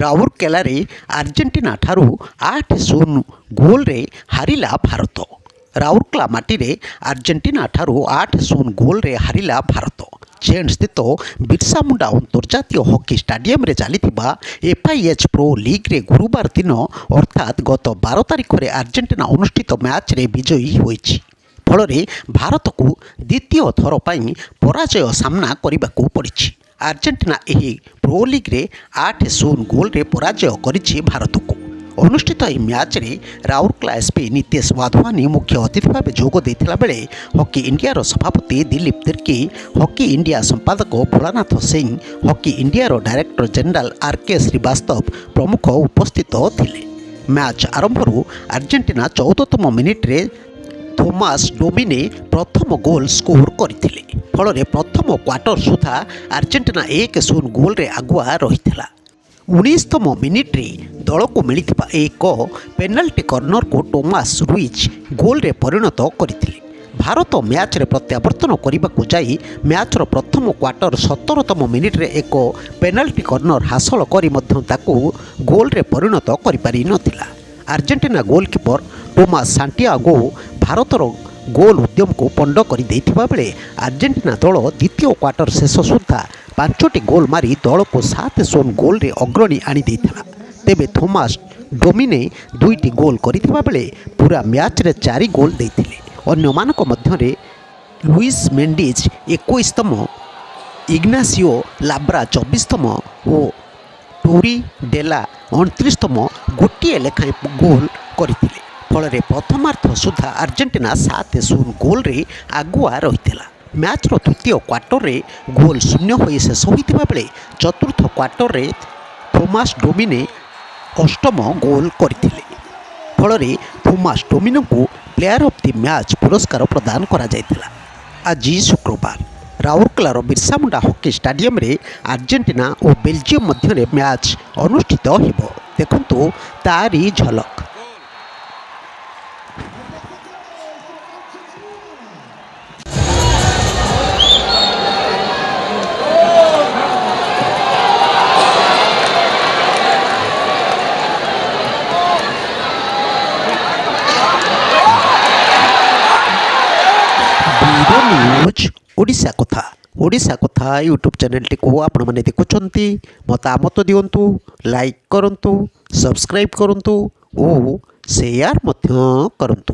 ରାଉରକେଲାରେ ଆର୍ଜେଣ୍ଟିନା ଠାରୁ 8-0 ଗୋଲରେ ହାରିଲା ଭାରତ। ରାଉରକେଲା ମାଟିରେ ଆର୍ଜେଣ୍ଟିନା ଠାରୁ 8-0 ଗୋଲରେ ହାରିଲା ଭାରତ। ଚେନ୍ ସ୍ଥିତ ବିର୍ସା ମୁଣ୍ଡା ଅନ୍ତର୍ଜାତୀୟ ହକି ଷ୍ଟାଡିୟମରେ ଚାଲିଥିବା FIH ପ୍ରୋ ଲିଗ୍ରେ ଗୁରୁବାର ଦିନ ଅର୍ଥାତ୍ ଗତ 12 ତାରିଖରେ ଆର୍ଜେଣ୍ଟିନା ଅନୁଷ୍ଠିତ ମ୍ୟାଚ୍ରେ ବିଜୟୀ ହୋଇଛି। ଫଳରେ ଭାରତକୁ ଦ୍ୱିତୀୟ ଥର ପାଇଁ ପରାଜୟ ସାମ୍ନା କରିବାକୁ ପଡ଼ିଛି। ଆର୍ଜେଣ୍ଟିନା ଏହି ପ୍ରୋ ଲିଗ୍ରେ 8-0 ଗୋଲରେ ପରାଜୟ କରିଛି ଭାରତକୁ। ଅନୁଷ୍ଠିତ ଏହି ମ୍ୟାଚ୍ରେ ରାଉରକେଲା SP ନିତେଶ ୱାଧୱାନୀ ମୁଖ୍ୟ ଅତିଥି ଭାବେ ଯୋଗ ଦେଇଥିଲା ବେଳେ ହକି ଇଣ୍ଡିଆର ସଭାପତି ଦିଲ୍ଲୀପ ତିର୍କି, ହକି ଇଣ୍ଡିଆ ସମ୍ପାଦକ ଭୋଳାନାଥ ସିଂ, ହକି ଇଣ୍ଡିଆର ଡାଇରେକ୍ଟର ଜେନେରାଲ RK ଶ୍ରୀବାସ୍ତବ ପ୍ରମୁଖ ଉପସ୍ଥିତ ଥିଲେ। ମ୍ୟାଚ୍ ଆରମ୍ଭରୁ ଆର୍ଜେଣ୍ଟିନା 14ତମ ମିନିଟ୍ରେ ଥୋମାସ ଡୋମିନେ ପ୍ରଥମ ଗୋଲ୍ ସ୍କୋର କରିଥିଲେ। ଫଳରେ ପ୍ରଥମ କ୍ୱାର୍ଟର ସୁଦ୍ଧା ଆର୍ଜେଣ୍ଟିନା 1-0 ଗୋଲରେ ଆଗୁଆ ରହିଥିଲା। 19ତମ ମିନିଟ୍ରେ ଦଳକୁ ମିଳିଥିବା ଏକ ପେନାଲ୍ଟି କର୍ଣ୍ଣରକୁ ଟୋମାସ ରୁଇଜ ଗୋଲରେ ପରିଣତ କରିଥିଲେ। ଭାରତ ମ୍ୟାଚ୍ରେ ପ୍ରତ୍ୟାବର୍ତ୍ତନ କରିବାକୁ ଯାଇ ମ୍ୟାଚ୍ର ପ୍ରଥମ କ୍ୱାର୍ଟର 17ତମ ମିନିଟ୍ରେ ଏକ ପେନାଲ୍ଟି କର୍ଣ୍ଣର ହାସଲ କରି ମଧ୍ୟ ତାକୁ ଗୋଲରେ ପରିଣତ କରିପାରିନଥିଲା। ଆର୍ଜେଣ୍ଟିନା ଗୋଲକିପର ଟୋମାସ ସାଣ୍ଟିଆଗୋ ଭାରତର ଗୋଲ୍ ଉଦ୍ୟମକୁ ପଣ୍ଡ କରିଦେଇଥିବା ବେଳେ ଆର୍ଜେଣ୍ଟିନା ଦଳ ଦ୍ୱିତୀୟ କ୍ୱାର୍ଟର ଶେଷ ସୁଦ୍ଧା 5ଟି ଗୋଲ୍ ମାରି ଦଳକୁ 7-0 ଗୋଲରେ ଅଗ୍ରଣୀ ଆଣିଦେଇଥିଲା। ତେବେ ଥୋମାସ ଡୋମିନେ 2ଟି ଗୋଲ୍ କରିଥିବା ବେଳେ ପୁରା ମ୍ୟାଚ୍ରେ 4 ଗୋଲ୍ ଦେଇଥିଲେ। ଅନ୍ୟମାନଙ୍କ ମଧ୍ୟରେ ଲୁଇସ୍ ମେଣ୍ଡିଜ 21ତମ, ଇଗ୍ନାସିଓ ଲାବ୍ରା 24ତମ ଓ ଟୋରି ଡେଲା 29ତମ ଗୋଟିଏ ଲେଖାଏଁ ଗୋଲ୍ କରିଥିଲେ। ଫଳରେ ପ୍ରଥମାର୍ଦ୍ଧ ସୁଦ୍ଧା ଆର୍ଜେଣ୍ଟିନା 7-0 ଗୋଲରେ ଆଗୁଆ ରହିଥିଲା। ମ୍ୟାଚ୍ର ତୃତୀୟ କ୍ୱାର୍ଟରରେ ଗୋଲ୍ ଶୂନ୍ୟ ହୋଇ ଶେଷ ହୋଇଥିବା ବେଳେ ଚତୁର୍ଥ କ୍ୱାର୍ଟରରେ ଥୋମାସ ଡୋମିନେ 8ମ ଗୋଲ୍ କରିଥିଲେ। ଫଳରେ ଥୋମାସ ଡୋମିନେଙ୍କୁ ପ୍ଲେୟାର ଅଫ୍ ଦି ମ୍ୟାଚ୍ ପୁରସ୍କାର ପ୍ରଦାନ କରାଯାଇଥିଲା। ଆଜି ଶୁକ୍ରବାର ରାଉରକେଲାର ବିର୍ସା ମୁଣ୍ଡା ହକି ଷ୍ଟାଡିୟମରେ ଆର୍ଜେଣ୍ଟିନା ଓ ବେଲଜିୟମ ମଧ୍ୟରେ ମ୍ୟାଚ୍ ଅନୁଷ୍ଠିତ ହେବ। ଦେଖନ୍ତୁ ତାରି ଝଲକ। ନ୍ୟୁଜ୍ ଓଡ଼ିଶା କଥା ୟୁଟ୍ୟୁବ୍ ଚ୍ୟାନେଲଟିକୁ ଆପଣମାନେ ଦେଖୁଛନ୍ତି। ମତାମତ ଦିଅନ୍ତୁ, ଲାଇକ୍ କରନ୍ତୁ, ସବସ୍କ୍ରାଇବ୍ କରନ୍ତୁ ଓ ସେୟାର ମଧ୍ୟ କରନ୍ତୁ।